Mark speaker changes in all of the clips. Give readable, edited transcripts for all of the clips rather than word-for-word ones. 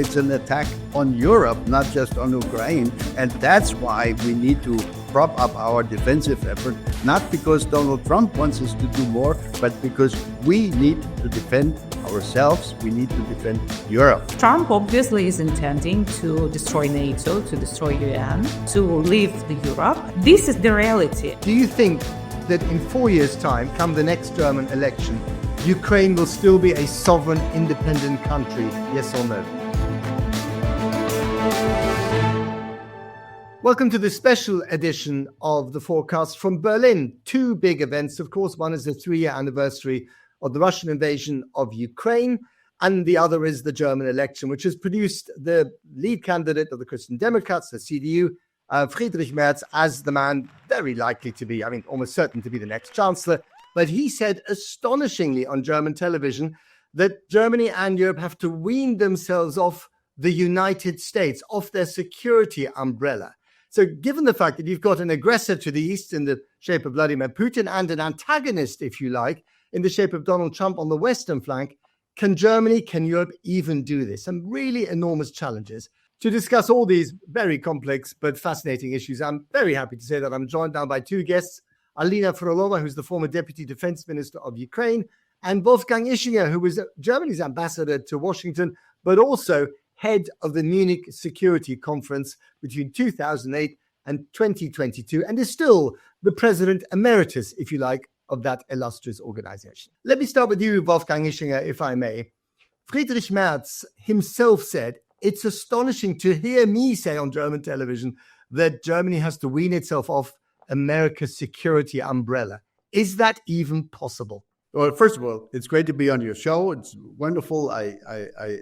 Speaker 1: It's an attack on Europe, not just on Ukraine. And that's why we need to prop up our defensive effort, not because Donald Trump wants us to do more, but because we need to defend ourselves. We need to defend Europe.
Speaker 2: Trump obviously is intending to destroy NATO, to destroy UN, to leave the Europe. This is the reality.
Speaker 3: Do you think that in 4 years' time, come the next German election, Ukraine will still be a sovereign, independent country? Yes or no? Welcome to the special edition of the Fourcast from Berlin. Two big events, of course. One is the 3-year anniversary of the Russian invasion of Ukraine, and the other is the German election, which has produced the lead candidate of the Christian Democrats, the CDU, Friedrich Merz, as the man very likely to be, almost certain to be the next chancellor. But he said astonishingly on German television that Germany and Europe have to wean themselves off the United States, off their security umbrella. So given the fact that you've got an aggressor to the east in the shape of Vladimir Putin and an antagonist, if you like, in the shape of Donald Trump on the western flank, can Germany, can Europe even do this? Some really enormous challenges. To discuss all these very complex but fascinating issues, I'm very happy to say that I'm joined now by two guests, Alina Frolova, who's the former Deputy Defence Minister of Ukraine, and Wolfgang Ischinger, who was Germany's ambassador to Washington, but also head of the Munich Security Conference between 2008 and 2022, and is still the president emeritus, if you like, of that illustrious organization. Let me start with you, Wolfgang Ischinger, if I may. Friedrich Merz himself said, "It's astonishing to hear me say on German television that Germany has to wean itself off America's security umbrella." Is that even possible?
Speaker 1: Well, first of all, it's great to be on your show. It's wonderful. I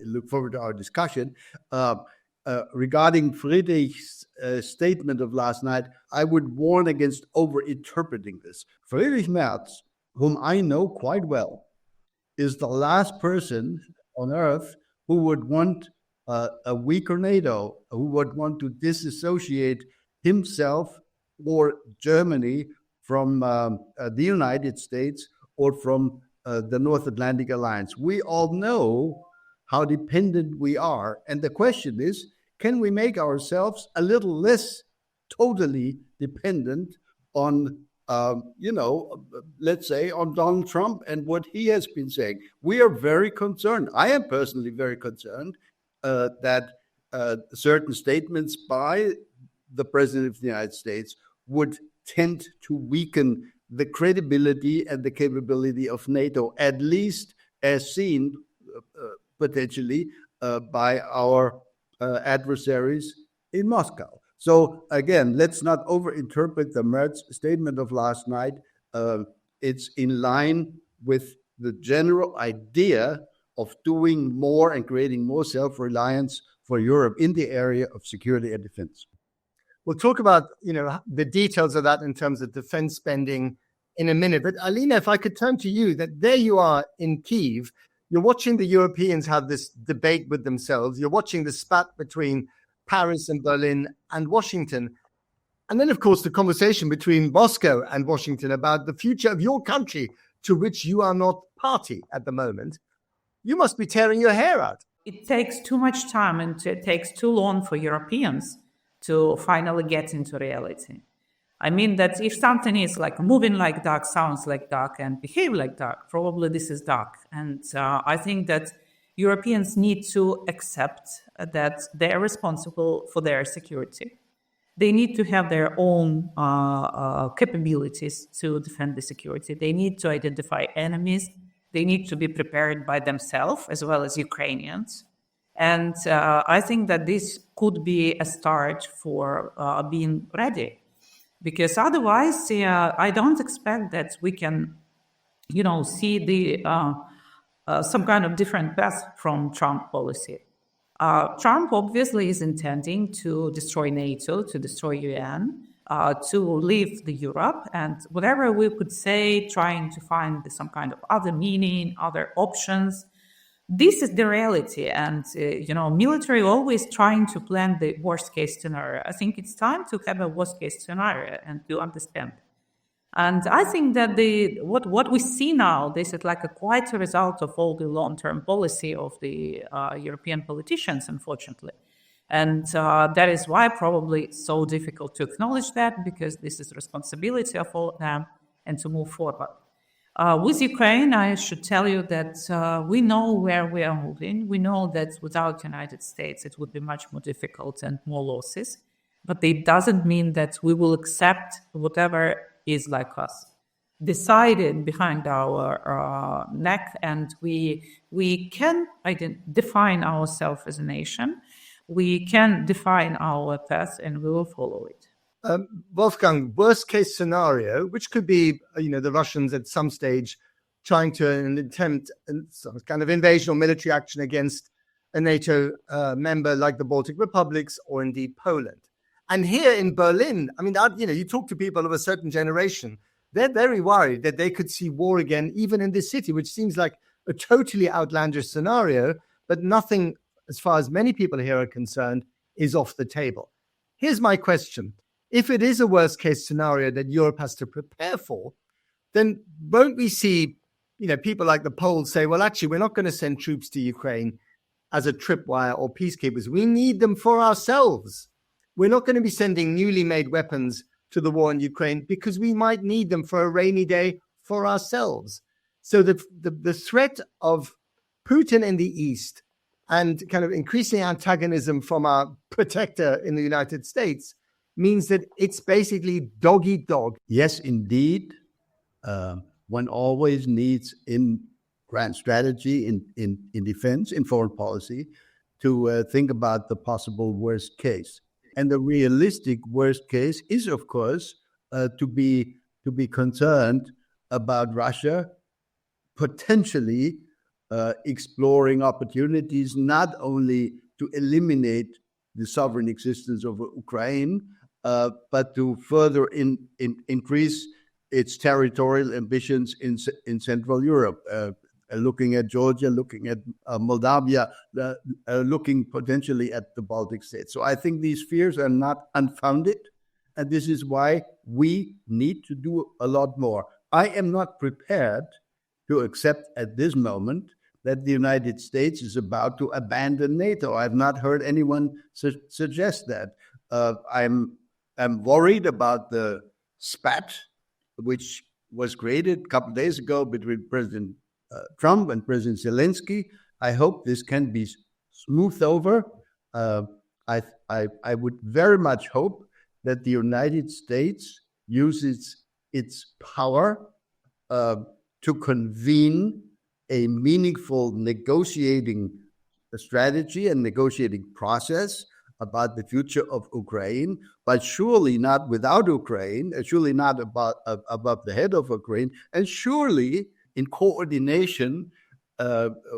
Speaker 1: look forward to our discussion. Regarding Friedrich's statement of last night, I would warn against over-interpreting this. Friedrich Merz, whom I know quite well, is the last person on earth who would want a weaker NATO, who would want to disassociate himself or Germany from the United States or from the North Atlantic Alliance. We all know how dependent we are. And the question is, can we make ourselves a little less totally dependent on, let's say, on Donald Trump and what he has been saying? We are very concerned. I am personally very concerned that certain statements by the President of the United States would tend to weaken the credibility and the capability of NATO, at least as seen potentially by our adversaries in Moscow. So again, let's not overinterpret the Merz statement of last night. It's in line with the general idea of doing more and creating more self-reliance for Europe in the area of security and defense.
Speaker 3: We'll talk about, the details of that in terms of defense spending in a minute. But Alina, if I could turn to you, that there you are in Kyiv. You're watching the Europeans have this debate with themselves. You're watching the spat between Paris and Berlin and Washington. And then, of course, the conversation between Moscow and Washington about the future of your country, to which you are not party at the moment. You must be tearing your hair out.
Speaker 2: It takes too much time and it takes too long for Europeans to finally get into reality. I mean that if something is like moving like duck, sounds like duck, and behave like duck, probably this is duck. And I think that Europeans need to accept that they're responsible for their security. They need to have their own capabilities to defend the security. They need to identify enemies. They need to be prepared by themselves as well as Ukrainians. And I think that this could be a start for being ready. Because otherwise, I don't expect that we can, see the some kind of different path from Trump policy. Trump obviously is intending to destroy NATO, to destroy UN, to leave the Europe, and whatever we could say, trying to find some kind of other meaning, other options. This is the reality, and military always trying to plan the worst case scenario. I think it's time to have a worst case scenario and to understand And I think that what we see now, this is like quite a result of all the long-term policy of the European politicians, unfortunately. And that is why probably it's so difficult to acknowledge that, because this is the responsibility of all of them, and to move forward. With Ukraine, I should tell you that we know where we are moving. We know that without the United States, it would be much more difficult and more losses. But it doesn't mean that we will accept whatever is like us decided behind our neck, and we can define ourselves as a nation. We can define our path, and we will follow it.
Speaker 3: Wolfgang, worst case scenario, which could be, the Russians at some stage trying to attempt some kind of invasion or military action against a NATO member like the Baltic republics or indeed Poland. And here in Berlin, you talk to people of a certain generation, they're very worried that they could see war again, even in this city, which seems like a totally outlandish scenario, but nothing, as far as many people here are concerned, is off the table. Here's my question. If it is a worst case scenario that Europe has to prepare for, then won't we see, people like the Poles say, well, actually, we're not going to send troops to Ukraine as a tripwire or peacekeepers. We need them for ourselves. We're not going to be sending newly made weapons to the war in Ukraine because we might need them for a rainy day for ourselves. So the threat of Putin in the East and kind of increasing antagonism from our protector in the United States means that it's basically dog eat dog.
Speaker 1: Yes, indeed. One always needs in grand strategy, in defense, in foreign policy, to think about the possible worst case. And the realistic worst case is, of course, to be concerned about Russia potentially exploring opportunities not only to eliminate the sovereign existence of Ukraine, but to further increase its territorial ambitions in Central Europe, looking at Georgia, looking at Moldavia, looking potentially at the Baltic states. So I think these fears are not unfounded, and this is why we need to do a lot more. I am not prepared to accept at this moment that the United States is about to abandon NATO. I've not heard anyone suggest that. I'm worried about the spat which was created a couple of days ago between President Trump and President Zelenskyy. I hope this can be smoothed over. I would very much hope that the United States uses its power to convene a meaningful negotiating strategy and negotiating process about the future of Ukraine, but surely not without Ukraine, surely not above the head of Ukraine, and surely in coordination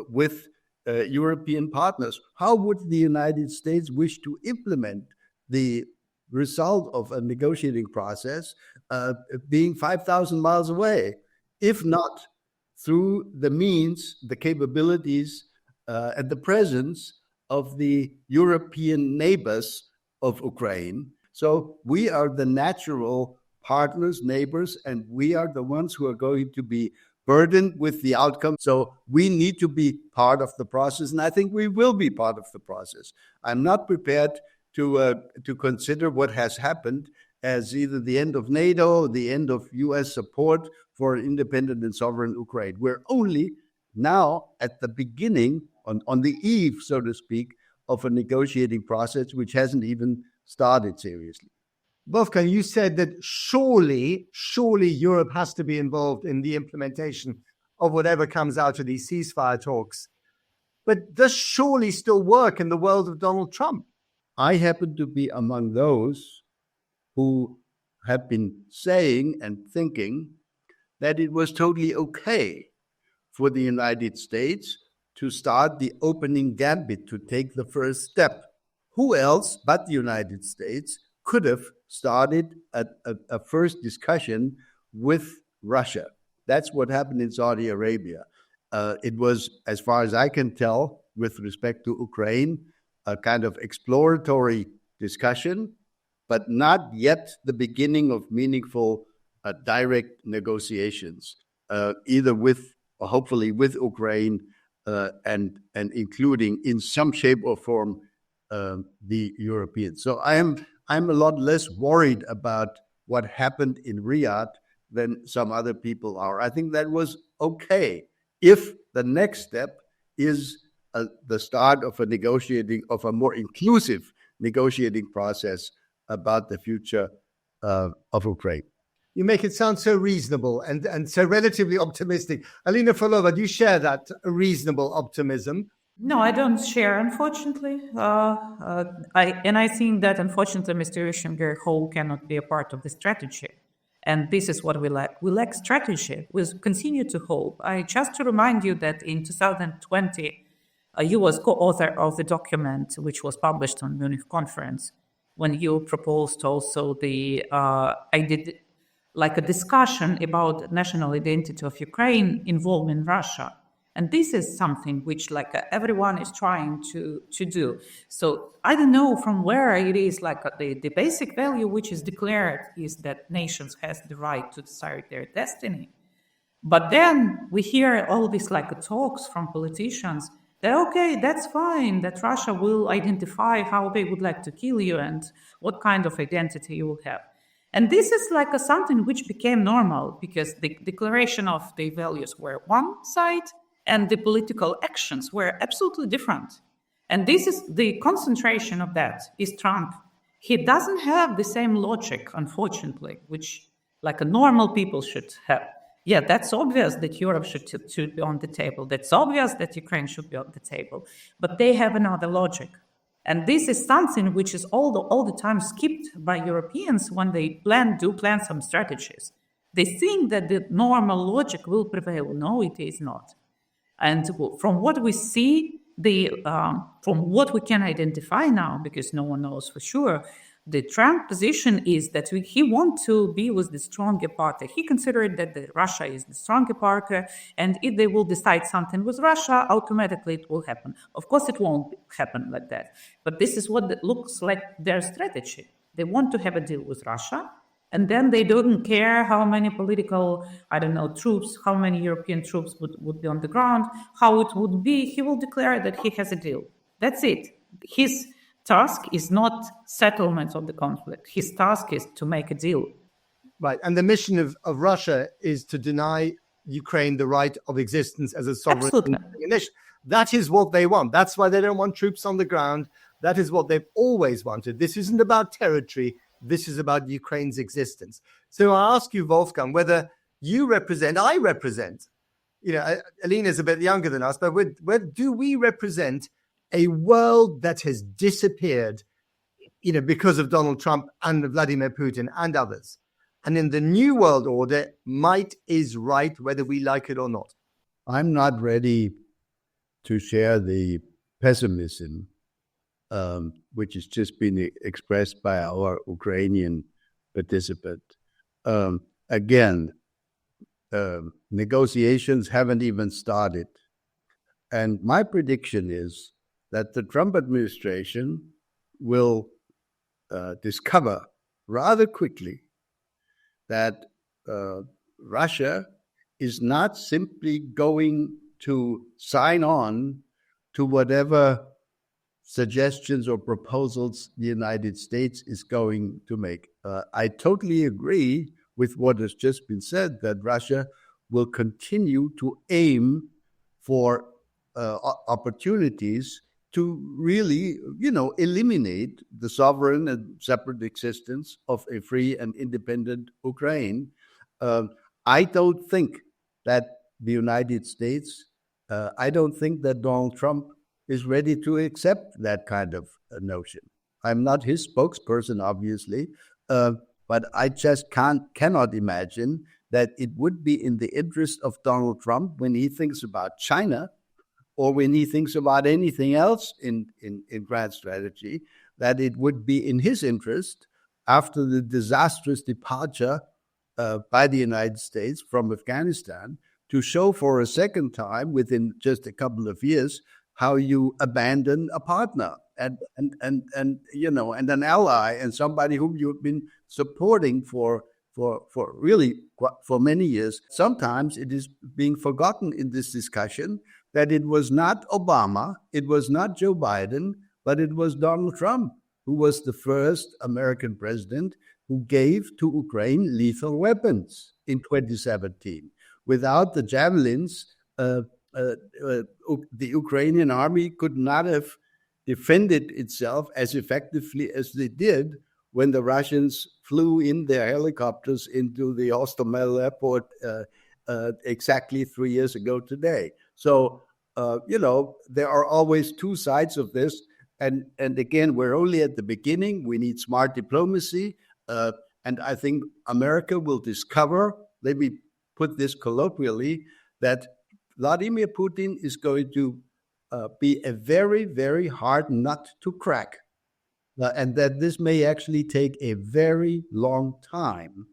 Speaker 1: with European partners. How would the United States wish to implement the result of a negotiating process being 5,000 miles away, if not through the means, the capabilities, and the presence of the European neighbors of Ukraine? So we are the natural partners, neighbors, and we are the ones who are going to be burdened with the outcome. So we need to be part of the process, and I think we will be part of the process. I'm not prepared to consider what has happened as either the end of NATO, the end of US support for an independent and sovereign Ukraine. We're only now at the beginning, on the eve, so to speak, of a negotiating process which hasn't even started seriously.
Speaker 3: Wolfgang, you said that surely Europe has to be involved in the implementation of whatever comes out of these ceasefire talks. But does surely still work in the world of Donald Trump?
Speaker 1: I happen to be among those who have been saying and thinking that it was totally okay for the United States to start the opening gambit, to take the first step. Who else but the United States could have started a first discussion with Russia? That's what happened in Saudi Arabia. It was, as far as I can tell, with respect to Ukraine, a kind of exploratory discussion, but not yet the beginning of meaningful direct negotiations, either with or hopefully with Ukraine, and including in some shape or form the Europeans. So I'm a lot less worried about what happened in Riyadh than some other people are. I think that was okay if the next step is the start of a more inclusive negotiating process about the future of Ukraine.
Speaker 3: You make it sound so reasonable and so relatively optimistic. Alina Frolova, do you share that reasonable optimism?
Speaker 2: No, I don't share, unfortunately. I think that, unfortunately, Mr. Ischinger hope cannot be a part of the strategy. And this is what we lack. We lack strategy. We continue to hope. Just to remind you that in 2020, you was co-author of the document which was published on Munich conference, when you proposed also a discussion about national identity of Ukraine involving Russia. And this is something which everyone is trying to do. So I don't know from where it is the basic value which is declared is that nations has the right to decide their destiny. But then we hear all these talks from politicians that, okay, that's fine, that Russia will identify how they would like to kill you and what kind of identity you will have. And this is something which became normal because the declaration of the values were one side and the political actions were absolutely different. And this is the concentration of that is Trump. He doesn't have the same logic, unfortunately, which a normal people should have. Yeah, that's obvious that Europe should be on the table. That's obvious that Ukraine should be on the table. But they have another logic. And this is something which is all the time skipped by Europeans when they plan some strategies. They think that the normal logic will prevail. No, it is not. And from what we see, from what we can identify now, because no one knows for sure, the Trump position is that he wants to be with the stronger party. He considered that Russia is the stronger party, and if they will decide something with Russia, automatically it will happen. Of course, it won't happen like that. But this is what it looks like their strategy. They want to have a deal with Russia, and then they don't care how many political, troops, how many European troops would be on the ground, how it would be. He will declare that he has a deal. That's it. His task is not settlement of the conflict. His task is to make a deal.
Speaker 3: Right. And the mission of Russia is to deny Ukraine the right of existence as a sovereign nation. That is what they want. That's why they don't want troops on the ground. That is what they've always wanted. This isn't about territory. This is about Ukraine's existence. So I ask you, Wolfgang, whether I represent, Alina is a bit younger than us, but where do we represent a world that has disappeared, because of Donald Trump and Vladimir Putin and others? And in the new world order, might is right, whether we like it or not.
Speaker 1: I'm not ready to share the pessimism which has just been expressed by our Ukrainian participant. Again, negotiations haven't even started. And my prediction is that the Trump administration will discover rather quickly that Russia is not simply going to sign on to whatever suggestions or proposals the United States is going to make. I totally agree with what has just been said, that Russia will continue to aim for opportunities to really, eliminate the sovereign and separate existence of a free and independent Ukraine. I don't think that the United States, I don't think that Donald Trump is ready to accept that kind of notion. I'm not his spokesperson, obviously, but I just cannot imagine that it would be in the interest of Donald Trump when he thinks about China or when he thinks about anything else in grand strategy, that it would be in his interest, after the disastrous departure by the United States from Afghanistan, to show for a second time within just a couple of years how you abandon a partner and an ally and somebody whom you've been supporting for for many years. Sometimes it is being forgotten in this discussion that it was not Obama, it was not Joe Biden, but it was Donald Trump who was the first American president who gave to Ukraine lethal weapons in 2017. Without the javelins, the Ukrainian army could not have defended itself as effectively as they did when the Russians flew in their helicopters into the Hostomel airport exactly 3 years ago today. So, there are always two sides of this. And again, we're only at the beginning. We need smart diplomacy. And I think America will discover, let me put this colloquially, that Vladimir Putin is going to be a very, very hard nut to crack. And that this may actually take a very long time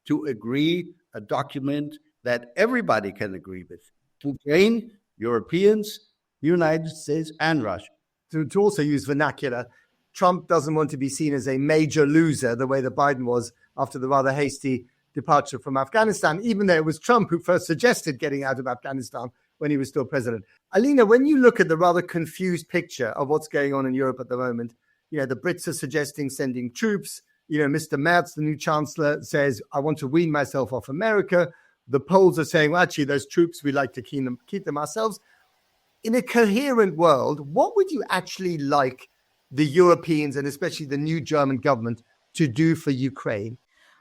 Speaker 1: to agree a document that everybody can agree with. Ukraine, Europeans, United States, and Russia.
Speaker 3: To also use vernacular, Trump doesn't want to be seen as a major loser the way that Biden was after the rather hasty departure from Afghanistan, even though it was Trump who first suggested getting out of Afghanistan when he was still president. Alina, when you look at the rather confused picture of what's going on in Europe at the moment, the Brits are suggesting sending troops. Mr. Merz, the new chancellor, says, I want to wean myself off America. The Poles are saying, well, actually, those troops, we like to keep them ourselves. In a coherent world, what would you actually like the Europeans and especially the new German government to do for Ukraine?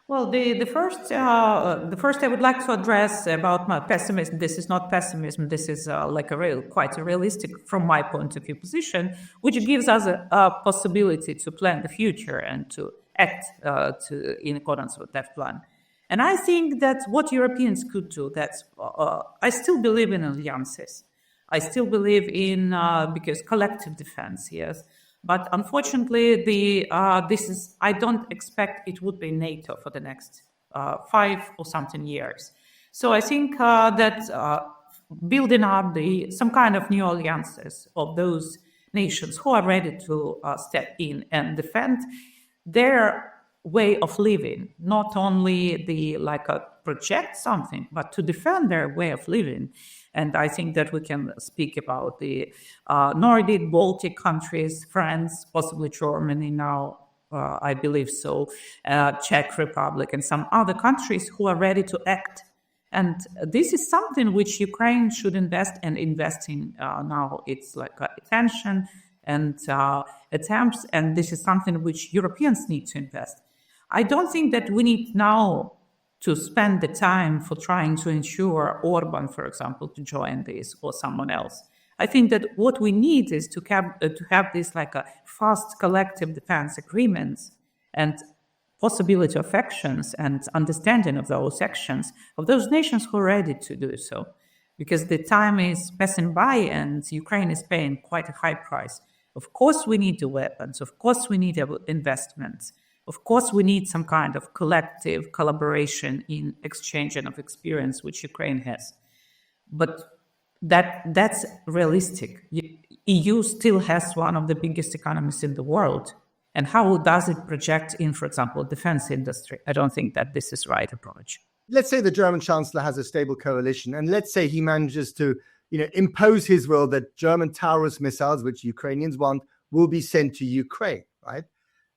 Speaker 2: Well, the first I would like to address about my pessimism. This is not pessimism. This is quite a realistic, from my point of view, position, which gives us a possibility to plan the future and to act in accordance with that plan. And I think that what Europeans could do, I still believe in alliances. I still believe in because collective defense, yes. But unfortunately, I don't expect it would be NATO for the next 5 or something years. So I think that building up some kind of new alliances of those nations who are ready to step in and defend their way of living, not only project something, but to defend their way of living. And I think that we can speak about the Nordic, Baltic countries, France, possibly Germany now, I believe so, Czech Republic, and some other countries who are ready to act. And this is something which Ukraine should invest in now. It's attention and attempts, and this is something which Europeans need to invest. I don't think that we need now to spend the time for trying to ensure Orban, for example, to join this or someone else. I think that what we need is to have this a fast collective defense agreements and possibility of actions and understanding of those actions of those nations who are ready to do so. Because the time is passing by and Ukraine is paying quite a high price. Of course, we need the weapons. Of course, we need investments. Of course, we need some kind of collective collaboration in exchanging of experience, which Ukraine has. But that's realistic. EU still has one of the biggest economies in the world. And how does it project in, for example, defense industry? I don't think that this is the right approach.
Speaker 3: Let's say the German chancellor has a stable coalition, and let's say he manages to impose his will that German Taurus missiles, which Ukrainians want, will be sent to Ukraine, right?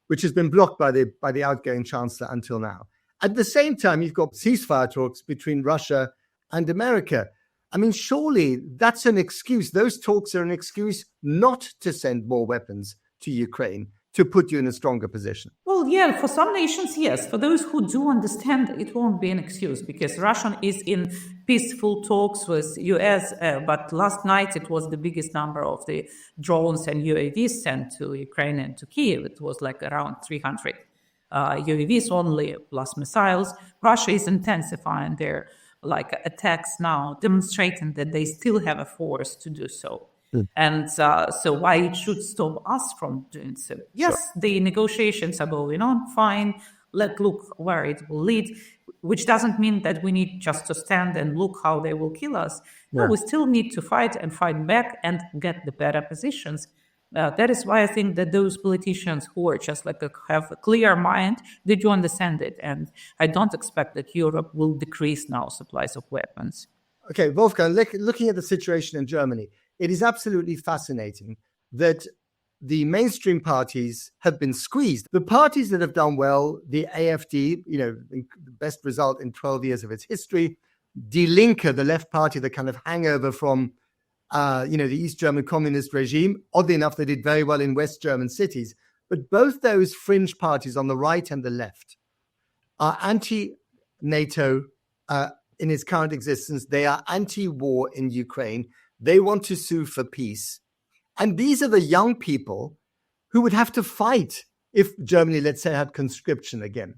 Speaker 3: Which has been blocked by the outgoing chancellor until now. At the same time, you've got ceasefire talks between Russia and America. I mean, surely that's an excuse. Those talks are an excuse not to send more weapons to Ukraine, to put you in a stronger position.
Speaker 2: Well, yeah, for some nations, yes. For those who do understand, it won't be an excuse because Russia is in peaceful talks with US, but last night it was the biggest number of the drones and UAVs sent to Ukraine and to Kyiv. It was around 300 UAVs only, plus missiles. Russia is intensifying their attacks now, demonstrating that they still have a force to do so. And so why it should stop us from doing so? Yes, sure. The negotiations are going on, fine. Let's look where it will lead, which doesn't mean that we need just to stand and look how they will kill us. No, we still need to fight and fight back and get the better positions. That is why I think that those politicians who are just like have a clear mind, they do understand it. And I don't expect that Europe will decrease now supplies of weapons.
Speaker 3: Okay, Wolfgang, looking at the situation in Germany, it is absolutely fascinating that the mainstream parties have been squeezed. The parties that have done well, the AfD, the best result in 12 years of its history, Die Linke, the left party, the kind of hangover from the East German communist regime. Oddly enough, they did very well in West German cities. But both those fringe parties on the right and the left are anti-NATO in its current existence. They are anti-war in Ukraine. They want to sue for peace. And these are the young people who would have to fight if Germany, let's say, had conscription again.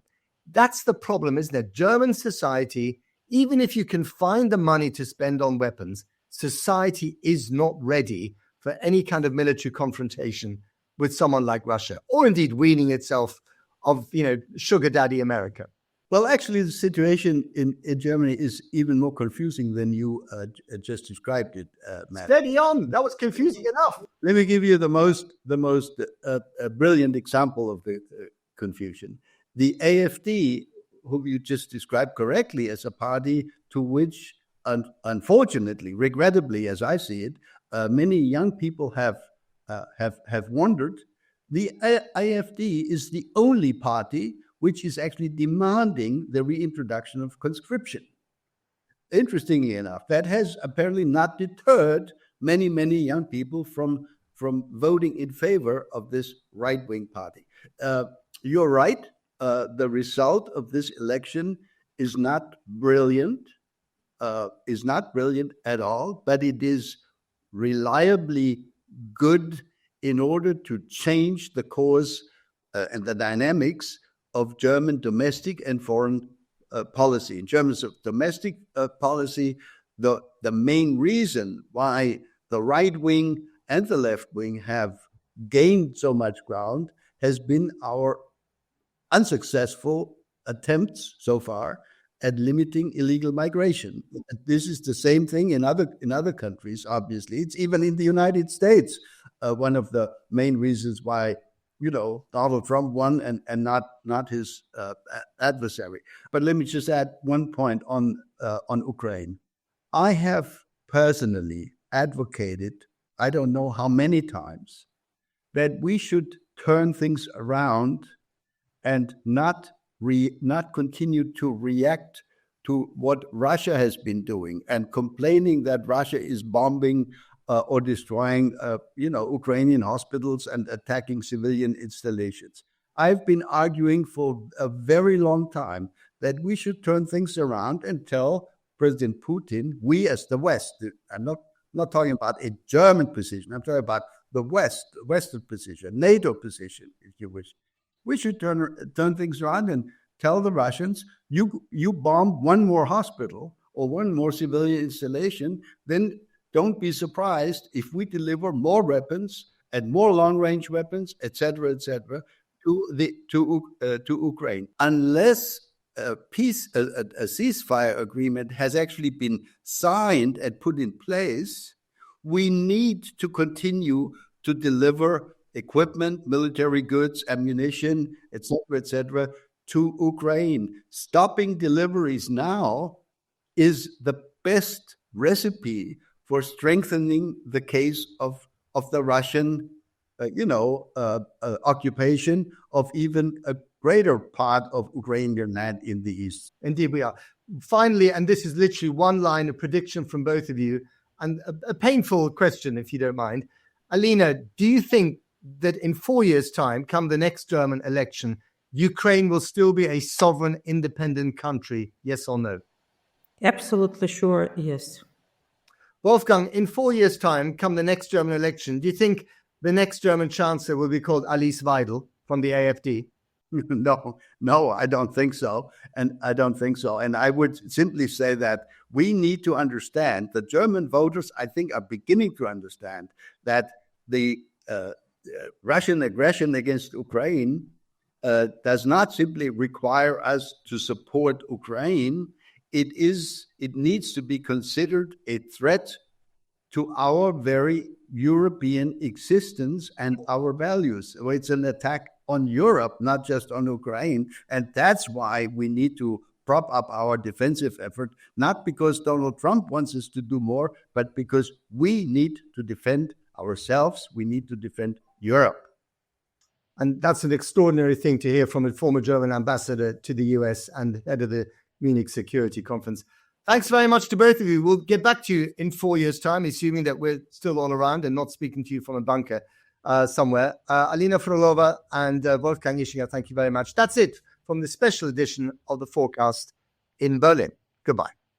Speaker 3: That's the problem, isn't it? German society, even if you can find the money to spend on weapons, society is not ready for any kind of military confrontation with someone like Russia, or indeed weaning itself of, sugar daddy America.
Speaker 1: Well, actually, the situation in Germany is even more confusing than you just described it, Matt.
Speaker 3: Steady on. That was confusing enough.
Speaker 1: Let me give you the most brilliant example of the confusion. The AfD, whom you just described correctly as a party to which, unfortunately, regrettably, as I see it, many young people have wandered. The AfD is the only party which is actually demanding the reintroduction of conscription. Interestingly enough, that has apparently not deterred many, many young people from voting in favor of this right-wing party. You're right. The result of this election is not brilliant, at all, but it is reliably good in order to change the course and the dynamics of German domestic and foreign policy. In terms of domestic policy, the main reason why the right wing and the left wing have gained so much ground has been our unsuccessful attempts so far at limiting illegal migration. This is the same thing in other countries, obviously. It's even in the United States, one of the main reasons why Donald Trump won and not his adversary. But let me just add one point on Ukraine. I have personally advocated, I don't know how many times, that we should turn things around and not continue to react to what Russia has been doing and complaining that Russia is bombing or destroying, Ukrainian hospitals and attacking civilian installations. I've been arguing for a very long time that we should turn things around and tell President Putin, we as the West, I'm not talking about a German position, I'm talking about the Western position, NATO position, if you wish. We should turn things around and tell the Russians, you bomb one more hospital or one more civilian installation, then don't be surprised if we deliver more weapons and more long-range weapons, etc., to Ukraine. Unless a ceasefire agreement has actually been signed and put in place, we need to continue to deliver equipment, military goods, ammunition, etc., to Ukraine. Stopping deliveries now is the best recipe for strengthening the case of the Russian, occupation of even a greater part of Ukrainian land in the east.
Speaker 3: Indeed, we are. Finally, and this is literally one line of prediction from both of you, and a painful question, if you don't mind. Alina, do you think that in 4 years' time, come the next German election, Ukraine will still be a sovereign, independent country? Yes or no?
Speaker 2: Absolutely sure, yes.
Speaker 3: Wolfgang, in 4 years' time, come the next German election, do you think the next German chancellor will be called Alice Weidel from the AfD?
Speaker 1: No, I don't think so. And I would simply say that we need to understand, the German voters, I think, are beginning to understand that the Russian aggression against Ukraine does not simply require us to support Ukraine. It needs to be considered a threat to our very European existence and our values. So it's an attack on Europe, not just on Ukraine. And that's why we need to prop up our defensive effort, not because Donald Trump wants us to do more, but because we need to defend ourselves. We need to defend Europe.
Speaker 3: And that's an extraordinary thing to hear from a former German ambassador to the US and head of the Munich Security Conference. Thanks very much to both of you. We'll get back to you in 4 years' time, assuming that we're still all around and not speaking to you from a bunker somewhere. Alina Frolova and Wolfgang Ischinger, thank you very much. That's it from the special edition of the Fourcast in Berlin. Goodbye.